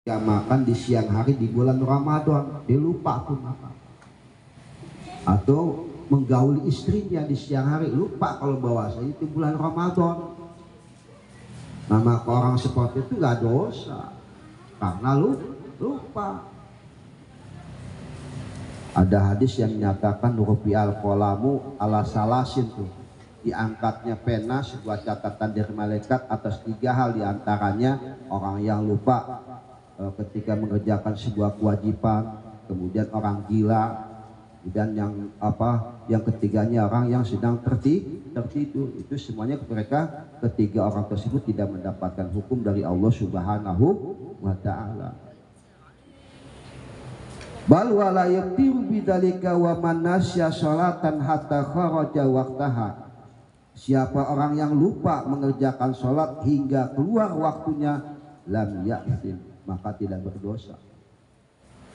dia makan di siang hari di bulan Ramadan, dia lupa tuh makan. Atau menggauli istrinya di siang hari, lupa kalau bahwasanya itu bulan Ramadan. Nah, maka orang seperti itu gak dosa karena lupa. Ada hadis yang menyatakan rupial kolamu ala salasin tuh, diangkatnya pena sebuah catatan dari malaikat atas 3 hal, diantaranya orang yang lupa ketika mengerjakan sebuah kewajiban, kemudian orang gila, dan yang ketiganya orang yang sedang tertidur. Itu semuanya mereka ketiga orang tersebut tidak mendapatkan hukum dari Allah Subhanahu wa ta'ala. Bal wala yaqtiru bidzalika wa man nasya sholatan hatta kharaja waqtaha. Siapa orang yang lupa mengerjakan sholat hingga keluar waktunya, lam ya'thim, maka tidak berdosa.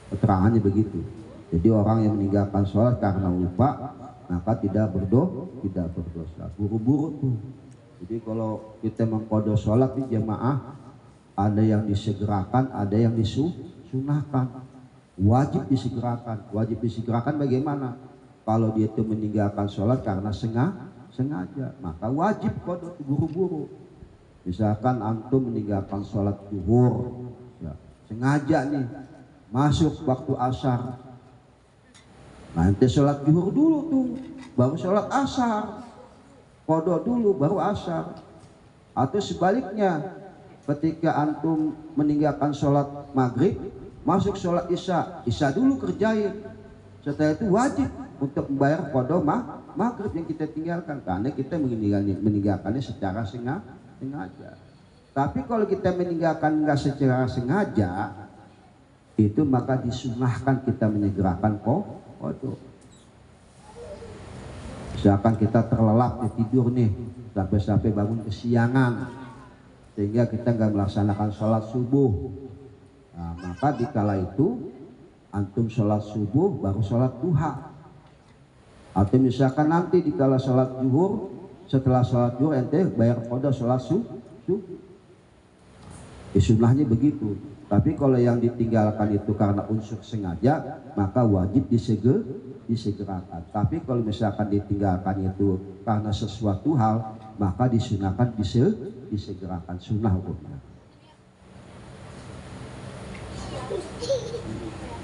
Keterangannya begitu. Jadi orang yang meninggalkan sholat karena lupa, maka tidak berdosa. Buru-buru tuh. Jadi kalau kita mengqadha sholat di jamaah, ada yang disegerakan, ada yang disunahkan. Wajib disegerakan. Wajib disegerakan bagaimana? Kalau dia itu meninggalkan sholat karena sengaja, maka wajib qadha buru-buru. Misalkan antum meninggalkan sholat zuhur, ya, sengaja nih masuk waktu asar, nanti sholat zuhur dulu tuh, baru sholat asar, qadha dulu baru asar. Atau sebaliknya, ketika antum meninggalkan sholat maghrib, masuk sholat isya dulu kerjain, setelah itu wajib untuk membayar qadha maghrib yang kita tinggalkan, karena kita meninggalkannya secara sengaja. Tapi kalau kita meninggalkan nggak secara sengaja, itu maka disunahkan kita menyegerakan qadha. Misalkan kita terlelap tidur nih sampai bangun kesiangan sehingga kita nggak melaksanakan sholat subuh. Nah, maka dikala itu antum sholat subuh baru sholat duha. Atau misalkan nanti dikala sholat zuhur, setelah sholat zuhur ente bayar qadha sholat subuh. Sunnahnya begitu. Tapi kalau yang ditinggalkan itu karena unsur sengaja, maka wajib disegerakan. Tapi kalau misalkan ditinggalkan itu karena sesuatu hal, maka disunahkan disegerakan, sunnah hukumnya.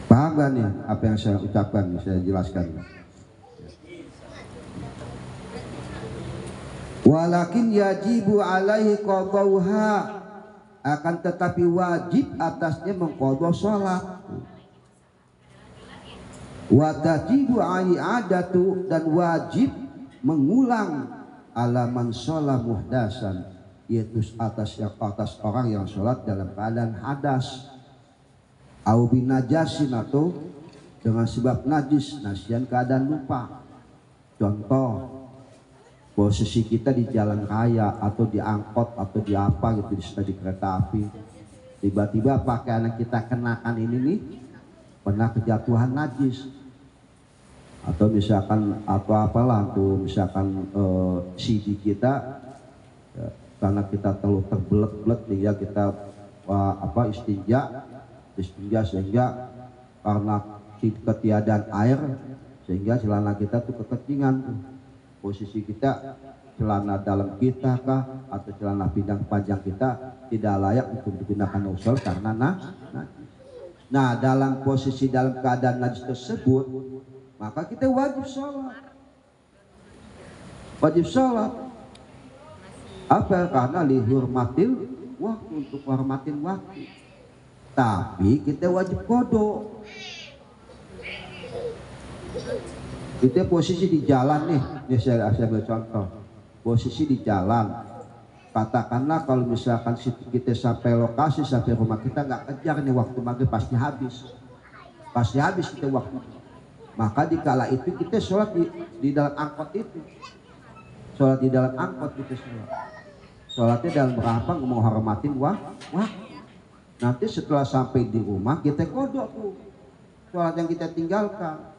Paham gak nih apa yang saya ucapkan, saya jelaskan? Walakin yajibu alaihi qadauha, akan tetapi wajib atasnya mengqadha salat. Wa tajibu alaihi adatu, dan wajib mengulang ala man shalah muhdasan, yaitu atas orang yang sholat dalam keadaan hadas, au binajasin, atau dengan sebab najis, nasian keadaan lupa. Contoh, posisi kita di jalan raya atau di angkot atau di apa gitu, di kereta api, tiba-tiba pakaian yang kita kenakan ini nih pernah kejatuhan najis, atau misalkan apalah tuh, misalkan CD kita ya, karena kita terlalu terbelet-belet ya, kita istinja sehingga karena ketiadaan air sehingga celana kita tuh kekencingan tuh. Posisi kita, celana dalam kita kah atau celana pindang panjang kita tidak layak untuk digunakan usul karena najis. Nah, dalam posisi dalam keadaan najis tersebut, maka kita wajib sholat. Wajib sholat. Apa? Karena lihurmatil waktu, untuk menghormatin waktu. Tapi kita wajib qadha. Kita posisi di jalan nih, saya ambil contoh. Posisi di jalan, katakanlah kalau misalkan kita sampai lokasi, sampai rumah kita nggak kejar nih waktu maghrib, pasti habis kita waktu. Maka dikala itu kita sholat di dalam angkot itu, sholat di dalam angkot kita sholatnya dalam berapa menghormatin waktu. Nanti setelah sampai di rumah kita qadha tuh sholat yang kita tinggalkan.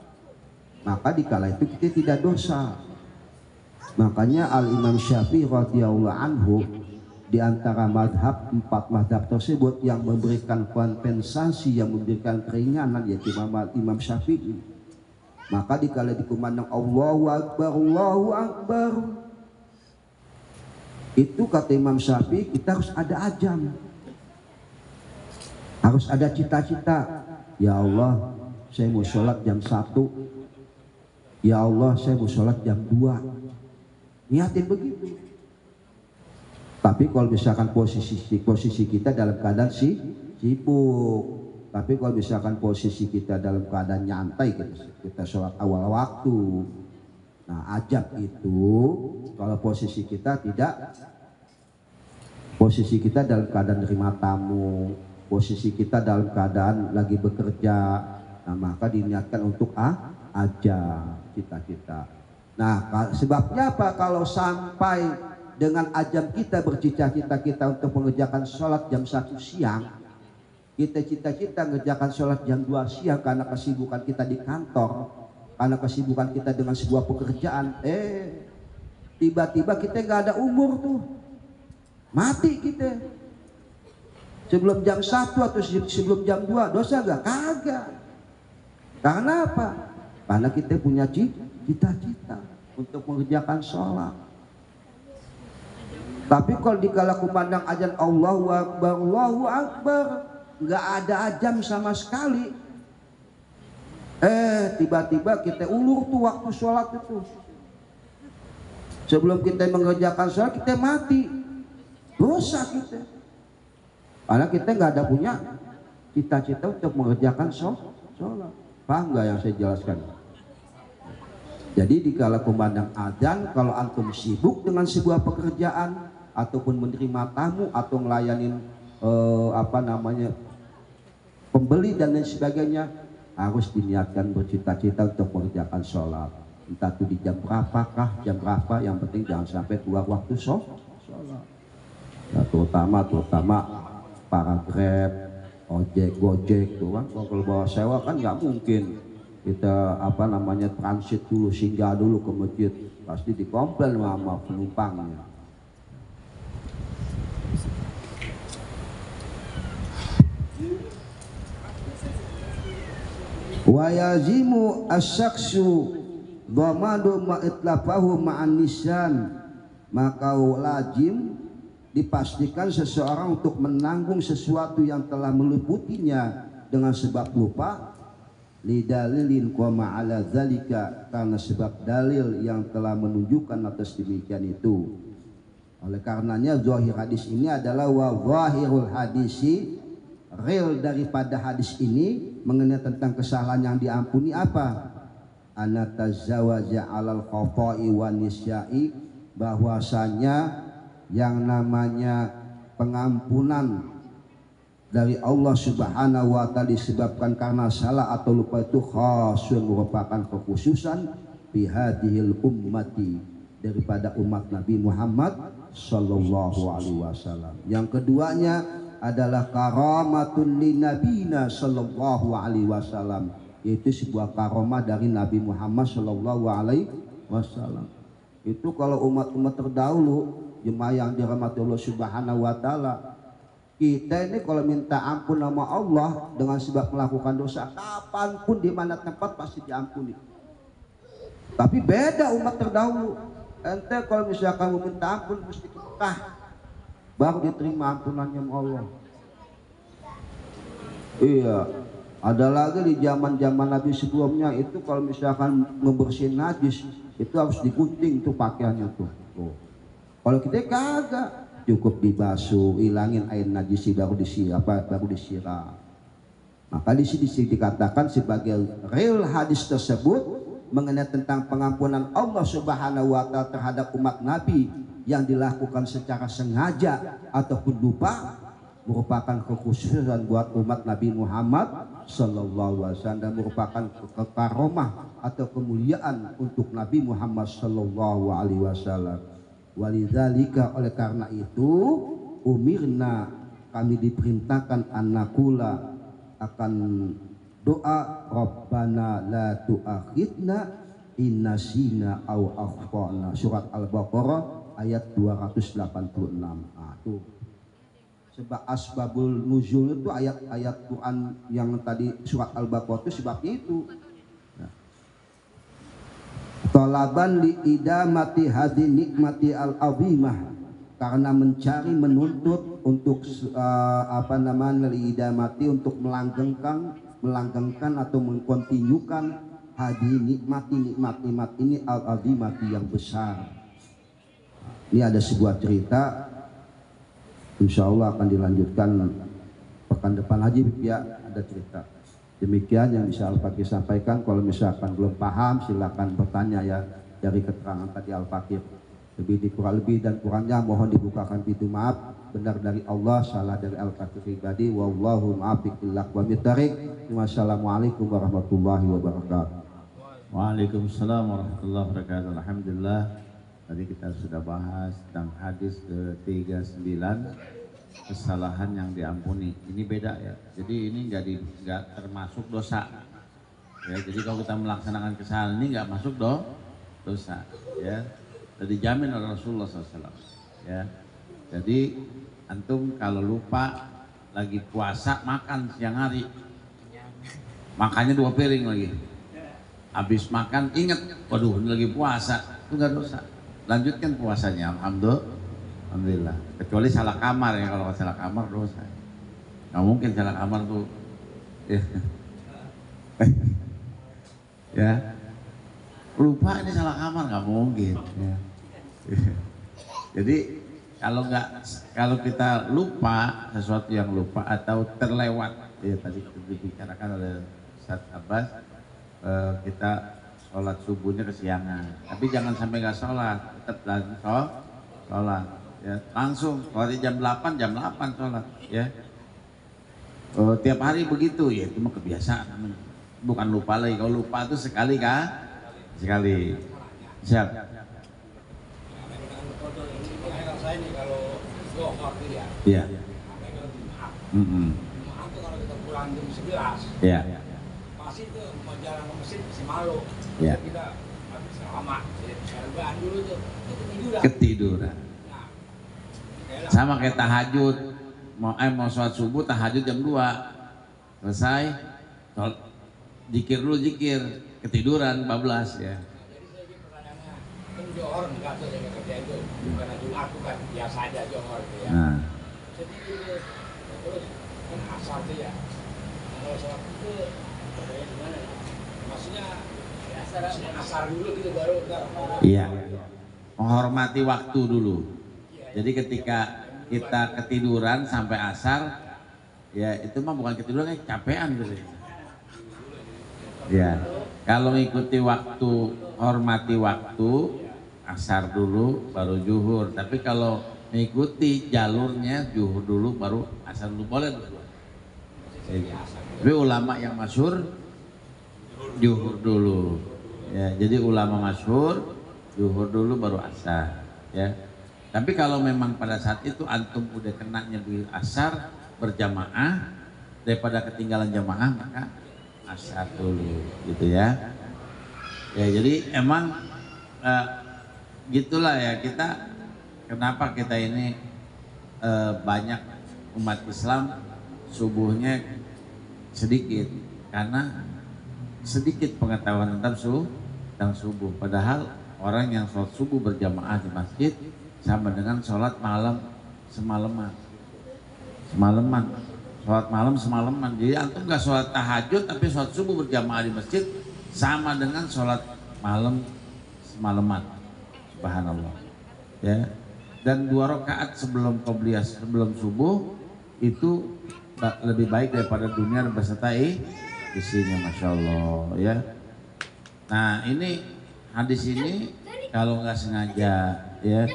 Maka dikala itu kita tidak dosa. Makanya Al Imam Syafi'i radhiyallahu anhu di antara madhab, 4 madhab tersebut yang memberikan kompensasi, yang memberikan keringanan, yaitu Imam Syafi'i. Maka dikala dikumandang Allahu Akbar, itu kata Imam Syafi'i kita harus ada ajam, harus ada cita-cita. Ya Allah, saya mau sholat jam 1. Ya Allah, saya mau sholat jam 2. Niatin begitu. Tapi kalau misalkan posisi kita dalam keadaan sibuk, tapi kalau misalkan posisi kita dalam keadaan nyantai, kita sholat awal waktu. Nah, ajab itu kalau posisi kita dalam keadaan terima tamu, posisi kita dalam keadaan lagi bekerja, nah maka diniatkan untuk ajam cita-cita. Nah, sebabnya apa? Kalau sampai dengan ajam kita bercita-cita kita untuk mengerjakan sholat jam 1 siang, kita cita-cita mengerjakan sholat jam 2 siang karena kesibukan kita di kantor, karena kesibukan kita dengan sebuah pekerjaan, tiba-tiba kita nggak ada umur tuh, mati kita. Sebelum jam 1 atau sebelum jam 2 dosa gak? Kagak. Karena apa? Karena kita punya cita-cita untuk mengerjakan sholat. Tapi kalau dikala kumandang azan Allahu Akbar, gak ada ajam sama sekali. Tiba-tiba kita ulur tuh waktu sholat itu. Sebelum kita mengerjakan sholat kita mati. Dosa kita. Karena kita nggak ada punya cita-cita untuk mengerjakan sholat. Paham nggak yang saya jelaskan? Jadi dikala kumandang adzan, kalau antum sibuk dengan sebuah pekerjaan ataupun menerima tamu atau ngelayanin pembeli dan lain sebagainya, harus diniatkan bercita-cita untuk mengerjakan sholat. Entah itu di jam berapa, yang penting jangan sampai keluar waktu sholat. Ya, terutama para Grab, ojek, gojek tuh kan, kalau bawa sewa kan nggak mungkin kita transit dulu, singgah dulu ke masjid, pasti dikomplain sama penumpangnya. Wa yazimu asy-syakhsu dhamadu ma itlafahu ma'an nisyan, maka lazim dipastikan seseorang untuk menanggung sesuatu yang telah meliputinya dengan sebab lupa, lidalilin qama ala zalika, karena sebab dalil yang telah menunjukkan atas demikian itu. Oleh karenanya zahir hadis ini adalah wa zahirul hadisi, real daripada hadis ini mengenai tentang kesalahan yang diampuni apa? Anatazawaja alal khata'i wan nisyai, bahwasanya yang namanya pengampunan dari Allah Subhanahu wa Ta'ala disebabkan karena salah atau lupa itu khasun, merupakan kekhususan bihadihil ummati, daripada umat Nabi Muhammad sallallahu alaihi wasallam. Yang keduanya adalah karamatun linabina sallallahu alaihi wasallam, yaitu sebuah karamah dari Nabi Muhammad sallallahu alaihi wasallam. Itu kalau umat-umat terdahulu, jemaah yang dirahmati Allah Subhanahu wa Ta'ala, kita ini kalau minta ampun sama Allah dengan sebab melakukan dosa, kapanpun di mana tempat pasti diampuni. Tapi beda umat terdahulu. Ente kalau misalkan mau minta ampun mesti ke Mekah, baru diterima ampunannya sama Allah. Iya, ada lagi di zaman Nabi sebelumnya itu kalau misalkan ngebersihin najis itu harus digunting tuh pakaiannya tuh. Kalau kita kagak, cukup dibasuh, hilangin air najis baru disiram. Maka di sini dikatakan sebagai real hadis tersebut mengenai tentang pengampunan Allah Subhanahu wa Ta'ala terhadap umat Nabi yang dilakukan secara sengaja ataupun lupa, merupakan kekhususan buat umat Nabi Muhammad sallallahu alaihi wasallam, dan merupakan karomah atau kemuliaan untuk Nabi Muhammad sallallahu alaihi wasallam. Walidzalika, oleh karena itu umirna, kami diperintahkan anakula akan doa Rabbana la tu'akhidna innasina au akhtana, surat Al-Baqarah ayat 286. Nah, tuh. Sebab asbabul nuzul itu ayat-ayat Quran yang tadi surat Al-Baqarah itu sebabnya itu. Talaban li idamati hadi nikmati al-azimah, karena mencari menuntut untuk li idamati, untuk melanggengkan atau mengkontinyukan hadi nikmat ini al-azimati yang besar. Ini ada sebuah cerita, insya Allah akan dilanjutkan pekan depan lagi ya, ada cerita. Demikian yang bisa Al-Fakir sampaikan. Kalau misalkan belum paham silakan bertanya ya dari keterangan tadi Al-Fakir. Lebih dan kurangnya mohon dibukakan pintu maaf. Benar dari Allah, salah dari Al-Fakir pribadi. Wallahu muwaffiq ila aqwamit thoriq. Wassalamualaikum warahmatullahi wabarakatuh. Waalaikumsalam warahmatullahi wabarakatuh. Alhamdulillah, tadi kita sudah bahas tentang hadis ke-39, kesalahan yang diampuni. Ini beda ya. Jadi ini nggak termasuk dosa. Ya, jadi kalau kita melaksanakan kesalahan ini nggak masuk dosa. Ya, sudah dijamin oleh Rasulullah SAW. Ya, jadi antum kalau lupa lagi puasa makan siang hari, makannya 2 piring lagi. Habis makan ingat, waduh ini lagi puasa, itu nggak dosa. Lanjutkan puasanya, alhamdulillah. Kecuali salah kamar ya, kalau salah kamar dosa. Nggak mungkin salah kamar tuh. Ya. Ya. Lupa ini salah kamar nggak mungkin. Ya. Jadi kalau kita lupa sesuatu yang lupa atau terlewat, ya tadi dibicarakan oleh Ustaz Abbas, kita sholat subuhnya kesiangan, tapi jangan sampai nggak sholat, tetap sholat. Ya, langsung sholat jam 8 sholat ya. Tiap hari begitu ya, itu mah kebiasaan, bukan lupa lagi. Kalau lupa itu sekali siap. Iya. Kalau kita pulang jam 11, iya, pasti itu mau jalan ke masjid masih malu. Iya. Kita habis lama, serban dulu tuh ketiduran. Sama kayak tahajud, mau sholat subuh tahajud jam 2 selesai, zikir ketiduran 14 ya. Jadi saya pertanyaannya, kan johor enggak tuh saya kerja itu, bukan Jumat tuh kan biasa aja johor itu ya. Nah, Jadi terus kan asar tuh ya. Kalau sholat itu bedanya gimana? Maksudnya asar dulu gitu baru ntar. iya, menghormati waktu dulu. Jadi ketika kita ketiduran sampai asar, ya itu mah bukan ketiduran, kayak capean gitu. Ya, kalau ngikuti waktu, hormati waktu, asar dulu baru zuhur. Tapi kalau mengikuti jalurnya, zuhur dulu baru asar dulu, boleh berdua. Tapi ulama yang masyhur zuhur dulu. Ya, jadi ulama masyhur zuhur dulu baru asar. Ya. Tapi kalau memang pada saat itu antum udah kenanya di asar berjamaah, daripada ketinggalan jamaah maka asar dulu gitu ya. Ya jadi emang gitulah ya, kita kenapa kita ini banyak umat Islam subuhnya sedikit, karena sedikit pengetahuan tentang subuh. Padahal orang yang sholat subuh berjamaah di masjid sama dengan sholat malam semalaman. Sholat malam semalaman. Jadi antum nggak sholat tahajud tapi sholat subuh berjamaah di masjid sama dengan sholat malam semalaman. Subhanallah. Ya. Dan 2 rakaat sebelum qobliyah, sebelum subuh itu lebih baik daripada dunia beserta isinya, masya Allah ya. Nah ini hadis ini kalau nggak sengaja ya.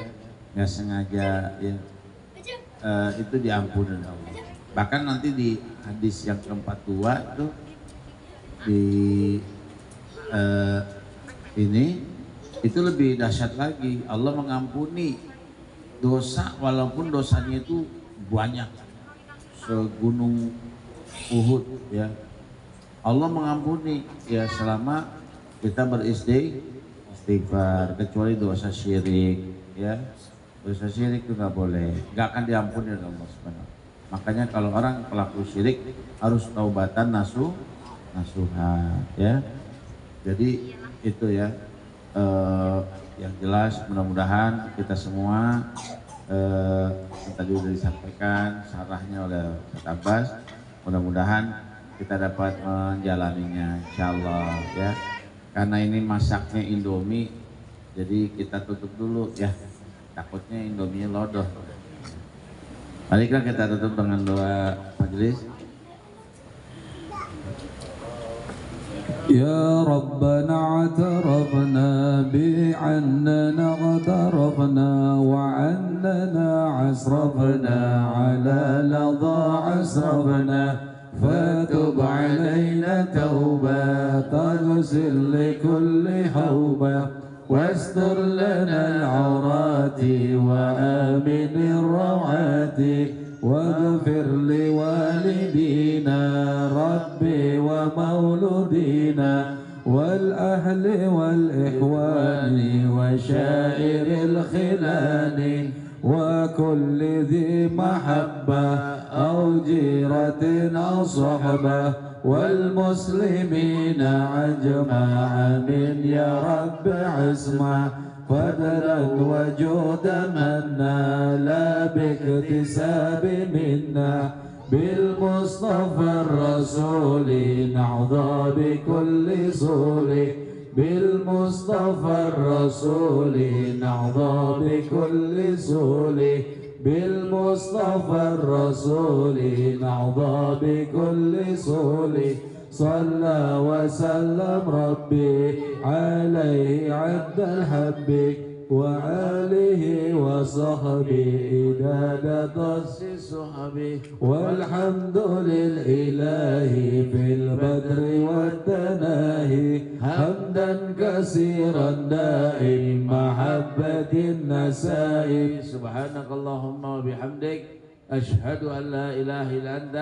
Nggak sengaja ya, itu diampuni Allah. Bahkan nanti di hadis yang ke-42 itu di ini itu lebih dahsyat lagi. Allah mengampuni dosa walaupun dosanya itu banyak segunung Uhud ya. Allah mengampuni ya selama kita beristighfar, kecuali dosa syirik ya. Dosa syirik itu nggak boleh, nggak akan diampuni oleh Allah Subhanahu. Makanya kalau orang pelaku syirik harus taubatan nasuha, ya. Jadi itu ya, yang jelas mudah-mudahan kita semua yang tadi sudah disampaikan sarahnya oleh Ustaz Abbas, mudah-mudahan kita dapat menjalaninya insyaallah ya. Karena ini masaknya Indomie, jadi kita tutup dulu ya. Takutnya Indomie lodoh. Baiklah kita tutup dengan doa majelis. يا ربنا اعترفنا بأننا اغترفنا وعننا عسرفنا على لظى عسرفنا فتب علينا توبة تغسل لكل حوبة واستر لنا العورات وآمن الروعات واغفر لوالدينا ربي ومولودينا والأهل والإخوان وشائر الخلان وكل ذي محبة أو جيرة أو صحبة والمسلمين عجمع من يا رب عصمة فضلا وجود منا لا باكتساب منا بالمصطفى الرسول نعضى بكل صول بالمصطفى الرسول نعضى بكل صول بالمصطفى الرسول نعضى بكل صول صلى وسلم ربي عليه عد الحب وآله وصحبه إدادة الصحبه والحمد لله في البدر والتناهي حمدا كثيرا دائم محبة النسائي سبحانك اللهم وبحمدك أشهد أن لا إله إلا أنت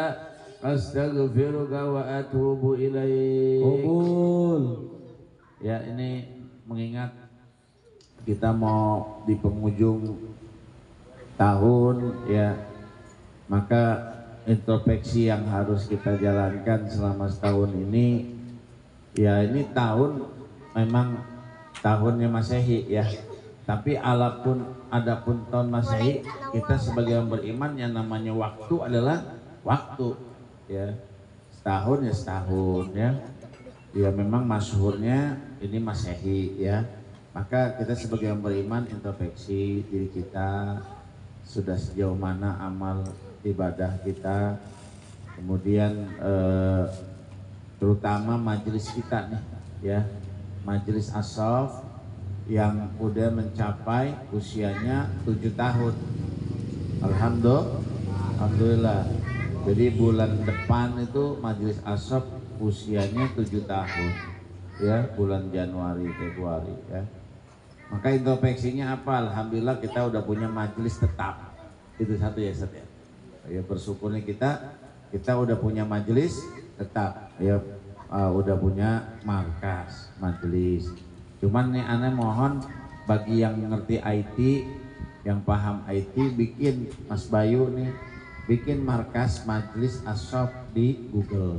astaghfiruka wa atubu ilaik. Ya, ini mengingat kita mau di penghujung tahun ya, maka introspeksi yang harus kita jalankan selama setahun ini ya, ini tahun memang tahunnya Masehi ya, tapi adapun tahun Masehi, kita sebagai yang beriman yang namanya waktu adalah waktu ya, setahun ya setahun ya. Ya memang masyhurnya ini Masehi ya. Maka kita sebagai yang beriman introspeksi diri kita, sudah sejauh mana amal ibadah kita, kemudian terutama majelis kita nih ya, majelis As-Saff yang udah mencapai usianya 7 tahun. Alhamdulillah. Jadi bulan depan itu majelis As-Saff usianya 7 tahun ya, bulan Januari Februari ya. Maka introspeksinya apa? Alhamdulillah kita udah punya majelis tetap. Itu satu ya Ustaz ya. Ya bersyukurnya kita udah punya majelis tetap ya, udah punya markas majelis. Cuman nih aneh mohon bagi yang ngerti IT, yang paham IT, bikin Mas Bayu nih, bikin markas majelis As-Saff di Google.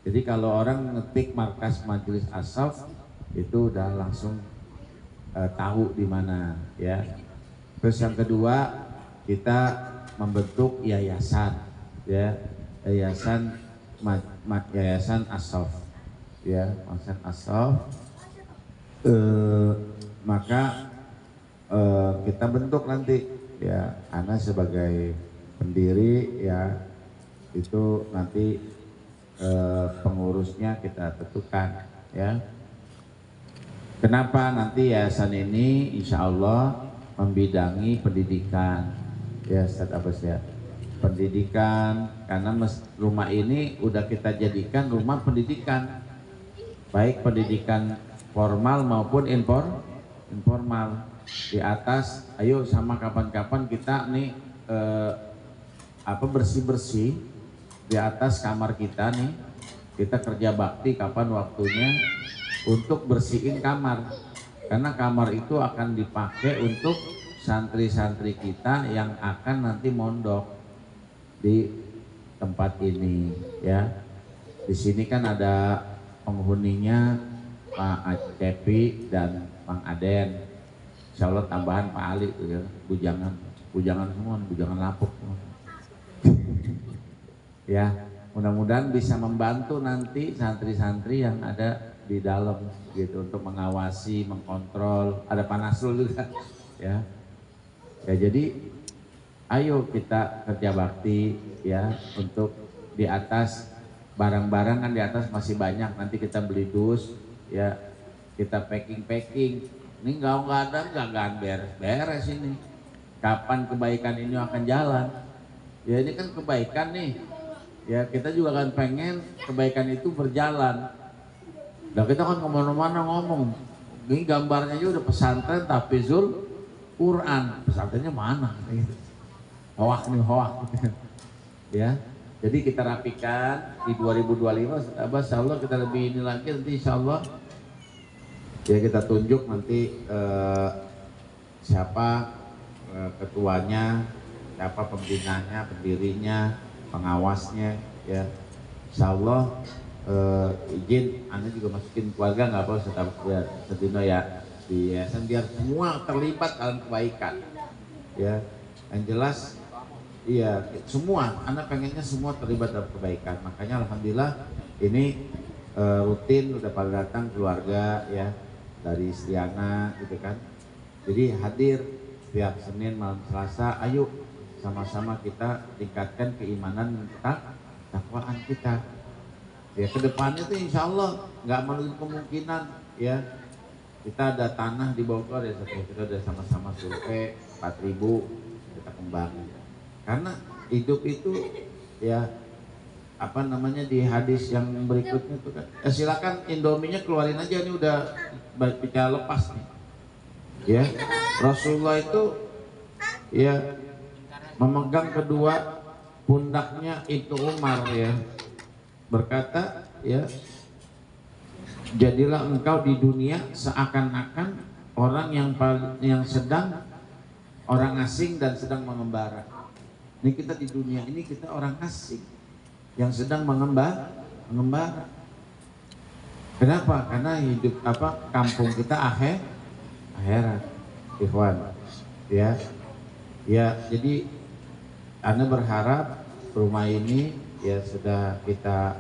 Jadi kalau orang ngetik markas majelis As-Saff itu udah langsung tahu di mana ya. Terus yang kedua, kita membentuk yayasan ya, yayasan As-Saff ya, yayasan As-Saff. Maka kita bentuk nanti ya, Ana sebagai pendiri ya, itu nanti pengurusnya kita tentukan ya. Kenapa nanti yayasan ini insya Allah membidangi pendidikan ya Ustaz Abbas ya, pendidikan, karena rumah ini udah kita jadikan rumah pendidikan, baik pendidikan formal maupun informal. Di atas, ayo sama kapan-kapan kita nih bersih-bersih di atas kamar kita nih, kita kerja bakti kapan waktunya untuk bersihin kamar, karena kamar itu akan dipakai untuk santri-santri kita yang akan nanti mondok di tempat ini ya. Di sini kan ada penghuninya Pak Cepi dan Bang Aden. Insya Allah tambahan Pak Ali tuh ya, bujangan semua, bujangan lapuk semua. Ya, mudah-mudahan bisa membantu nanti santri-santri yang ada di dalam gitu untuk mengawasi, mengkontrol. Ada Pak Nasrul juga ya. Ya jadi ayo kita kerja bakti ya untuk di atas barang-barang kan di atas masih banyak, nanti kita beli dus ya, kita packing. Ini nggak ada beres ini. Kapan kebaikan ini akan jalan? Ya ini kan kebaikan nih. Ya kita juga kan pengen kebaikan itu berjalan. Dan kita kan kemana-mana ngomong. Ini gambarnya juga udah pesantren Tahfizul Quran. Pesantrennya mana? Hoak nih hoak. Ya. Jadi kita rapikan di 2025. Insya Allah kita lebih ini lagi nanti insya Allah. Ya kita tunjuk nanti siapa ketuanya, siapa pembinanya, pendirinya, pengawasnya ya. Insya Allah izin Anda juga masukin keluarga nggak apa setahun setino ya di yayasan biar semua terlibat dalam kebaikan ya. Yang jelas iya semua Anda pengennya semua terlibat dalam kebaikan, makanya alhamdulillah ini rutin udah pada datang keluarga ya dari Istiana gitu kan. Jadi hadir setiap Senin malam Selasa, ayo sama-sama kita tingkatkan keimanan kita, takwaan kita. Ya kedepannya tuh insya Allah nggak menutup kemungkinan ya kita ada tanah di Bogor ya, kita udah sama-sama survei 4.000 kita kembangin. Karena hidup itu ya apa namanya di hadis yang berikutnya tuh kan, silakan Indominya keluarin aja ini udah bicara lepas nih. Ya Rasulullah itu ya memegang kedua pundaknya itu Umar ya, berkata ya jadilah engkau di dunia seakan-akan orang yang sedang orang asing dan sedang mengembara. Ini kita di dunia ini kita orang asing yang sedang mengembara. Kenapa? Karena hidup kampung kita akhirat, ikhwan. Ya, jadi Anda berharap rumah ini ya sudah kita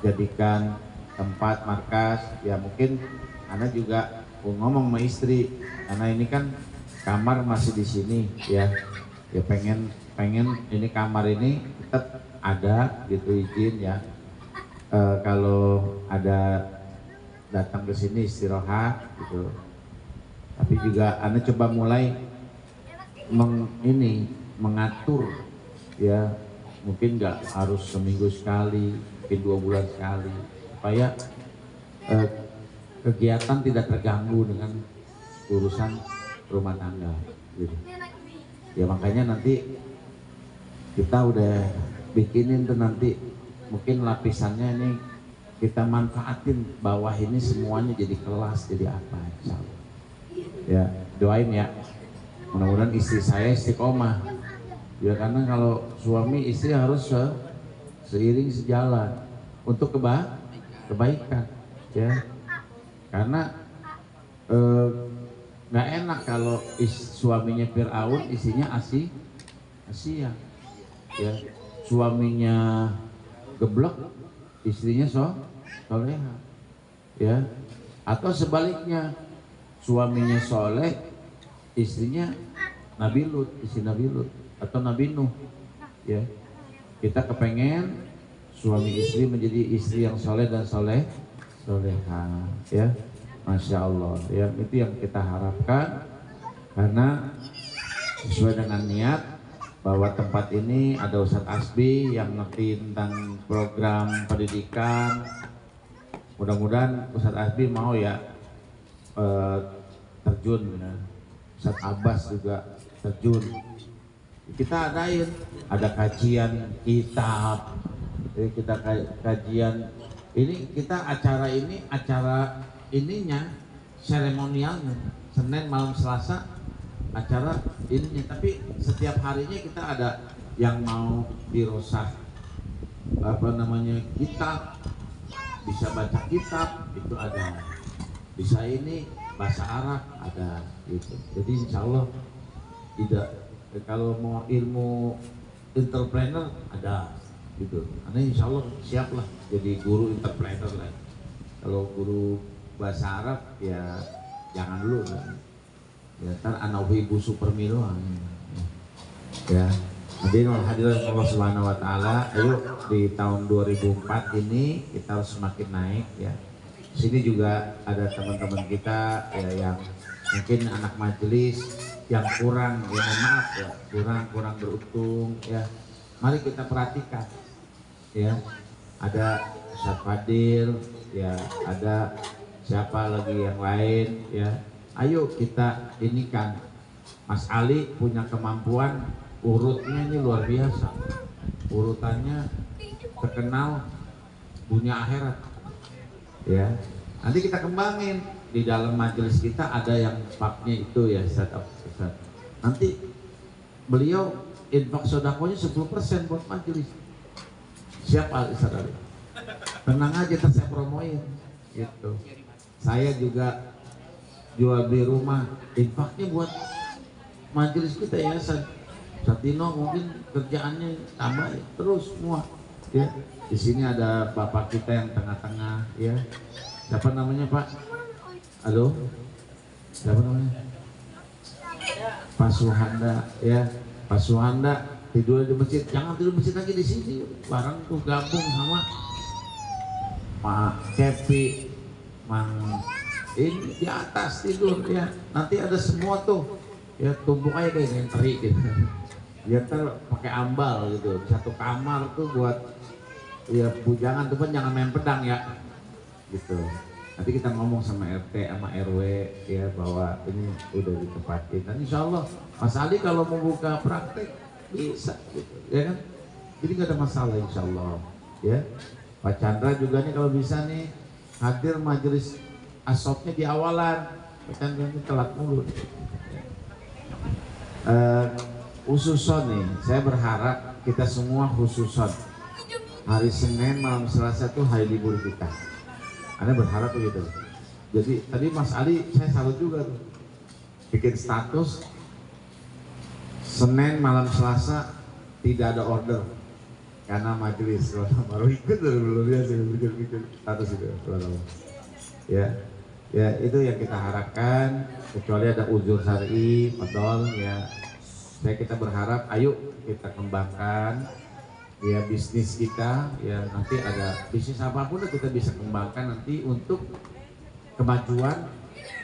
jadikan tempat markas. Ya mungkin Anda juga ngomong sama istri, karena ini kan kamar masih di sini ya. Ya pengen ini kamar ini tetap ada gitu, izin ya. Kalau ada datang ke sini istirahat gitu. Tapi juga Anda coba mulai mengatur ya, mungkin nggak harus seminggu sekali, mungkin 2 bulan sekali, supaya kegiatan tidak terganggu dengan urusan rumah tangga gitu. Ya makanya nanti kita udah bikinin tuh nanti mungkin lapisannya ini kita manfaatin, bawah ini semuanya jadi kelas, jadi apa insyaallah. Ya doain ya, mudah-mudahan istri saya istiqomah ya, karena kalau suami istri harus seiring sejalan untuk kebaikan ya. Karena nggak enak kalau suaminya Fir'aun, istrinya Asia ya. Suaminya geblek, istrinya soleha ya. Atau sebaliknya, suaminya soleh, istrinya Nabi Lut, istri Nabi Lut atau Nabi Nuh ya. Kita kepengen suami istri menjadi istri yang soleh dan soleha ya. Masya Allah ya, itu yang kita harapkan, karena sesuai dengan niat bahwa tempat ini ada Ustadz Asbi yang ngerti tentang program pendidikan. Mudah-mudahan Ustadz Asbi mau ya terjun ya. Ustadz Abbas juga terjun. Kita ada kajian kitab, jadi kita kajian ini, kita acara ininya seremonialnya Senin malam Selasa acara ini, tapi setiap harinya kita ada yang mau dirosah apa namanya kitab, bisa baca kitab itu ada, bisa ini bahasa Arab ada gitu. Jadi insya Allah tidak, kalau mau ilmu entrepreneur ada gitu. Karena insya Allah siap lah jadi guru entrepreneur lah. Kalau guru bahasa Arab ya jangan dulu kan. Ya kan anak ibu super milo ya. Hadirin Allah Subhanahu wa taala, ayo di tahun 2004 ini kita harus semakin naik ya. Sini juga ada teman-teman kita ya yang mungkin anak majelis yang kurang, ya mohon maaf ya, kurang beruntung ya. Mari kita perhatikan ya. Ada Ustaz Fadil ya, ada siapa lagi yang lain ya. Ayo kita ini kan, Mas Ali punya kemampuan, urutnya ini luar biasa, urutannya terkenal dunia akhirat ya. Nanti kita kembangin di dalam majelis kita, ada yang babnya itu ya Ustaz. Nanti beliau infak sodakonya 10% buat majelis. Siapa Ustaz Ali? Tenang aja, saya promoin gitu. Saya juga jual beli rumah, infaknya buat majelis kita ya Satino, mungkin kerjaannya tambah ya, terus semua ya. Di sini ada bapak kita yang tengah-tengah ya. Siapa namanya Pak? Halo? Siapa namanya? Pak Suhanda ya. Pak Suhanda tidur di masjid, jangan tidur di masjid lagi di sini, barang tuh gabung sama Pak Kepi, Mang ini di atas tidur ya. Nanti ada semua tuh ya, tumbuk aja kayak yang teri gitu. Ya ntar pakai ambal gitu, satu kamar tuh buat ya bujangan tuh, jangan main pedang ya gitu. Nanti kita ngomong sama RT sama RW ya bahwa ini udah ditempatin. Dan insya Allah Mas Ali kalau mau buka praktek bisa gitu ya kan. Jadi nggak ada masalah insya Allah ya. Pak Chandra juga nih kalau bisa nih hadir majelis asopnya di awalan, kan ini telat mulu. Khususon nih, saya berharap kita semua khususon hari Senin malam Selasa tuh hari libur kita. Anda berharap begitu. Jadi tadi Mas Ali saya salut juga tuh, bikin status Senin malam Selasa tidak ada order karena majelis. Baru ikut dulu biasa bikin status itu. Ya. Ya itu yang kita harapkan, kecuali ada uzur syar'i, padahal ya kita berharap ayo kita kembangkan ya bisnis kita ya. Nanti ada bisnis apapun kita bisa kembangkan nanti untuk kemajuan,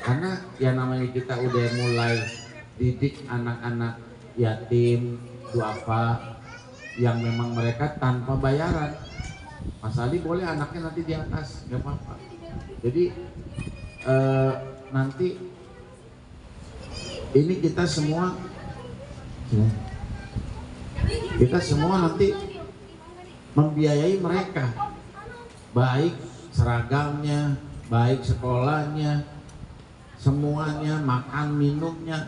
karena ya namanya kita udah mulai didik anak-anak yatim duafa yang memang mereka tanpa bayaran. Mas Ali boleh anaknya nanti di atas, nggak apa-apa. Jadi nanti ini kita semua nanti membiayai mereka, baik seragamnya, baik sekolahnya, semuanya, makan minumnya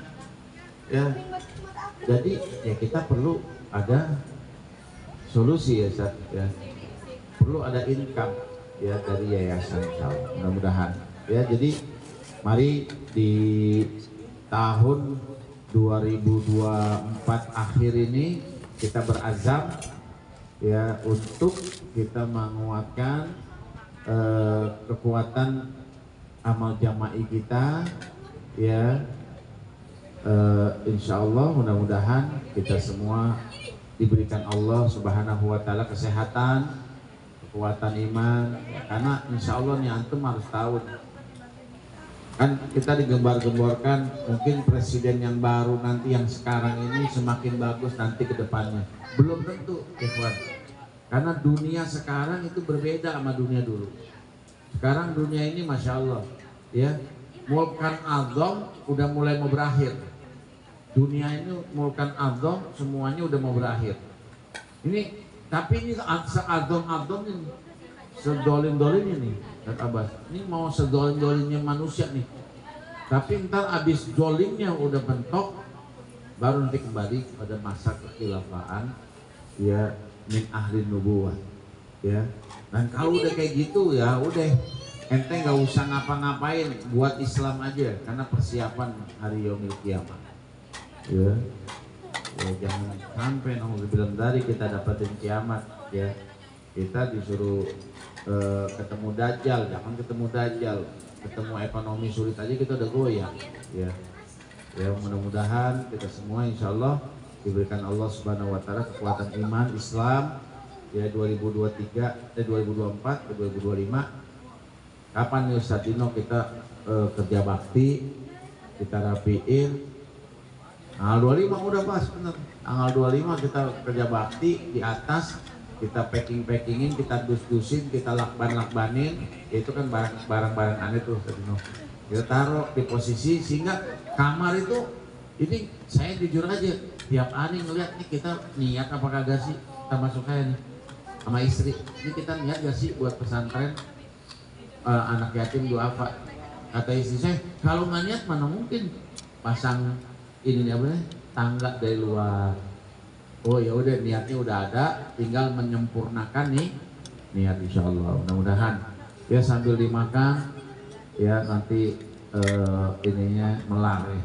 ya. Jadi ya kita perlu ada solusi ya Ustaz ya, perlu ada income ya dari yayasan insyaallah, mudah-mudahan ya. Jadi mari di tahun 2024 akhir ini kita berazam ya untuk kita menguatkan kekuatan amal jama'i kita ya. Insya Allah mudah-mudahan kita semua diberikan Allah Subhanahu wa taala kesehatan, kekuatan iman ya, karena insya Allah nih antum harus tahu kan kita digembar-gemborkan mungkin presiden yang baru nanti yang sekarang ini semakin bagus nanti ke depannya. Belum tentu ikhwan, karena dunia sekarang itu berbeda sama dunia dulu. Sekarang dunia ini Masya Allah ya, Mulkan Azam udah mulai mau berakhir. Dunia ini Mulkan Azam semuanya udah mau berakhir. Ini tapi ini se-azam ini, sedolim-dolim ini Kata Abbas, ini mau sedolim-dolimnya manusia nih. Tapi ntar abis dolimnya udah bentok, baru nanti kembali pada masa kekhilafaan ya min ahli nubuwah ya. Dan kalau udah kayak gitu ya udah ente nggak usah ngapa-ngapain, buat Islam aja karena persiapan hari yaumil kiamat ya. Ya jangan sampai bilang dari kita dapatin kiamat ya, kita disuruh ketemu dajjal, jangan ketemu dajjal, ketemu ekonomi sulit aja kita udah goyang ya. Ya mudah-mudahan kita semua insya Allah diberikan Allah Subhanahu Wa Taala kekuatan iman Islam ya 2023 2024 ke 2025. Kapan nih Ustadz Dino kita kerja bakti, kita rapiin tanggal 25 udah pas bener, tanggal 25 kita kerja bakti di atas, kita packingin, kita dus-dusin, kita lakbanin, itu kan barang-barang aneh tuh Ustadz Dino. Kita taruh di posisi sehingga kamar itu, ini saya jujur aja tiap hari ngeliat nih kita niat apa kagak sih, kita masuk kayak nih sama istri, ini kita niat gak sih buat pesantren anak yatim duafa. Kata istri saya, kalau nggak niat mana mungkin pasang ini apa nih tangga dari luar. Oh ya udah niatnya udah ada, tinggal menyempurnakan nih niat insya Allah. Mudah-mudahan ya sambil dimakan ya nanti ininya melar ya.